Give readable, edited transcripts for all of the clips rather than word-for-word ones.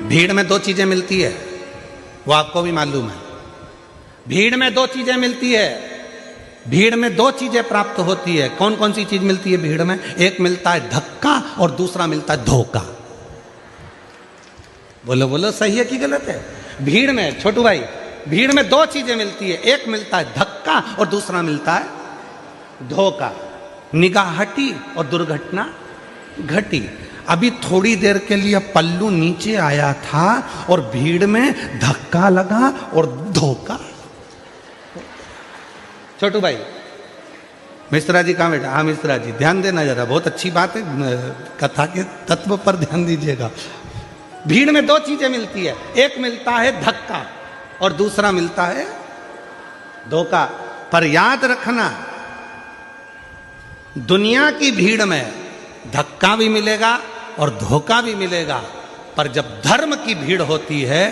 भीड़ में दो चीजें मिलती है, वो आपको भी मालूम है। भीड़ में दो चीजें मिलती है, भीड़ में दो चीजें प्राप्त होती है। कौन कौन सी चीज मिलती है भीड़ में? एक मिलता है धक्का और दूसरा मिलता है धोखा। बोलो बोलो, सही है कि गलत है? भीड़ में, छोटू भाई, भीड़ में दो चीजें मिलती है, एक मिलता है धक्का और दूसरा मिलता है धोखा। निगाह हटी और दुर्घटना घटी। अभी थोड़ी देर के लिए पल्लू नीचे आया था और भीड़ में धक्का लगा और धोखा। छोटू भाई, मिश्रा जी कहाँ बैठा? हाँ मिश्रा जी, ध्यान देना जरा, बहुत अच्छी बात है, कथा के तत्व पर ध्यान दीजिएगा। भीड़ में दो चीजें मिलती है, एक मिलता है धक्का और दूसरा मिलता है धोखा। पर याद रखना, दुनिया की भीड़ में धक्का भी मिलेगा और धोखा भी मिलेगा, पर जब धर्म की भीड़ होती है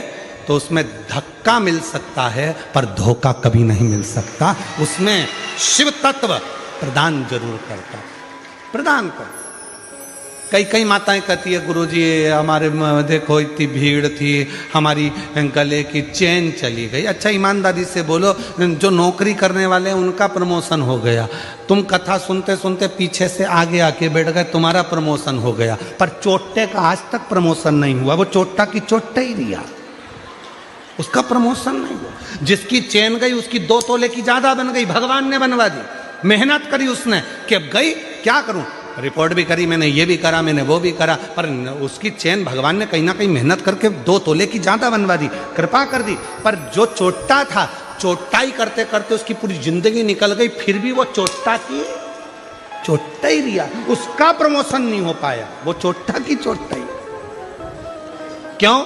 तो उसमें धक्का मिल सकता है पर धोखा कभी नहीं मिल सकता। उसमें शिव तत्व प्रदान जरूर करता, प्रदान कर। कई कई माताएं कहती है, गुरुजी हमारे देखो इतनी भीड़ थी, हमारी गले की चेन चली गई। अच्छा ईमानदारी से बोलो, जो नौकरी करने वाले हैं उनका प्रमोशन हो गया, तुम कथा सुनते सुनते पीछे से आगे आके बैठ गए, तुम्हारा प्रमोशन हो गया, पर चोट्टे का आज तक प्रमोशन नहीं हुआ। वो चोट्टा की चोट्टा ही रिया, उसका प्रमोशन नहीं हुआ। जिसकी चेन गई उसकी 2 तोले की ज्यादा बन गई, भगवान ने बनवा दी। मेहनत करी उसने कि अब गई, क्या करूं, रिपोर्ट भी करी मैंने, ये भी करा मैंने, वो भी करा, पर उसकी चेन भगवान ने कहीं ना कहीं मेहनत करके 2 तोले की ज्यादा बनवा दी, कृपा कर दी। पर जो चोट्टा था, चोट्टाई करते करते उसकी पूरी जिंदगी निकल गई, फिर भी वो चोट्टा की चोट्टा ही रिया, उसका प्रमोशन नहीं हो पाया, वो चोट्टा की चोट्टा ही। क्यों?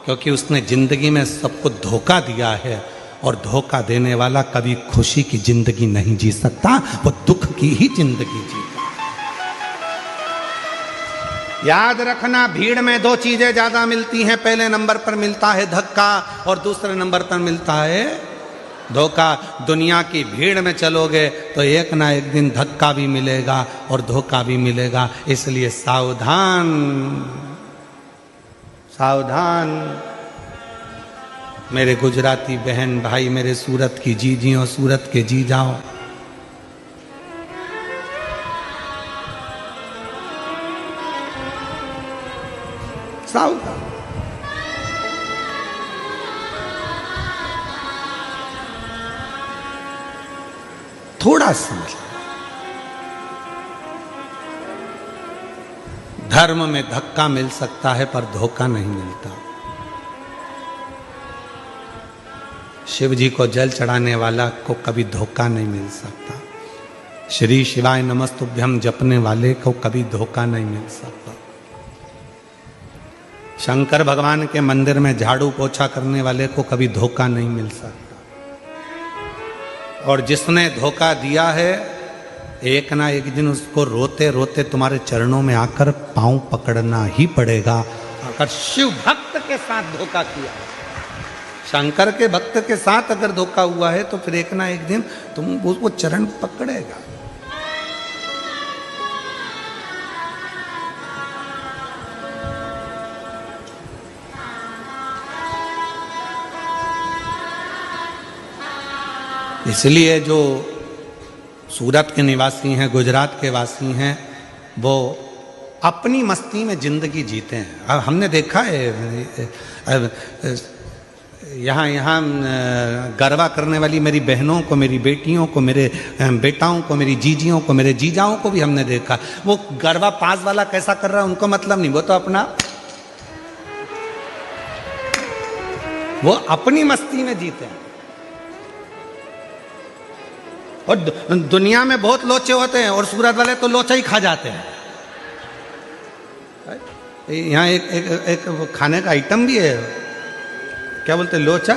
क्योंकि उसने जिंदगी में सबको धोखा दिया है, और धोखा देने वाला कभी खुशी की जिंदगी नहीं जी सकता, वो दुख की ही जिंदगी जीता। याद रखना, भीड़ में 2 चीजें ज्यादा मिलती हैं। पहले नंबर पर मिलता है धक्का और दूसरे नंबर पर मिलता है धोखा। दुनिया की भीड़ में चलोगे तो एक ना एक दिन धक्का भी मिलेगा और धोखा भी मिलेगा, इसलिए सावधान सावधान। मेरे गुजराती बहन भाई, मेरे सूरत की जीजियों, सूरत के जी जाओ, सावधान। थोड़ा समझ, धर्म में धक्का मिल सकता है पर धोखा नहीं मिलता। शिव जी को जल चढ़ाने वाला को कभी धोखा नहीं मिल सकता। श्री शिवाय नमस्तुभ्यम जपने वाले को कभी धोखा नहीं मिल सकता। शंकर भगवान के मंदिर में झाड़ू पोछा करने वाले को कभी धोखा नहीं मिल सकता। और जिसने धोखा दिया है, एक ना एक दिन उसको रोते रोते तुम्हारे चरणों में आकर पांव पकड़ना ही पड़ेगा। अगर शिव भक्त के साथ धोखा किया, शंकर के भक्त के साथ अगर धोखा हुआ है, तो फिर एक ना एक दिन तुम वो चरण पकड़ेगा। इसलिए जो सूरत के निवासी हैं, गुजरात के वासी हैं, वो अपनी मस्ती में जिंदगी जीते हैं। अब हमने देखा है यहाँ गरबा करने वाली मेरी बहनों को, मेरी बेटियों को, मेरे बेटाओं को, मेरी जीजियों को, मेरे जीजाओं को भी हमने देखा। वो गरबा पास वाला कैसा कर रहा है उनको मतलब नहीं, वो तो वो अपनी मस्ती में जीते हैं। और दुनिया में बहुत लोचे होते हैं और सूरत वाले तो लोचा ही खा जाते हैं। यहाँ एक खाने का आइटम भी है, क्या बोलते हैं, लोचा।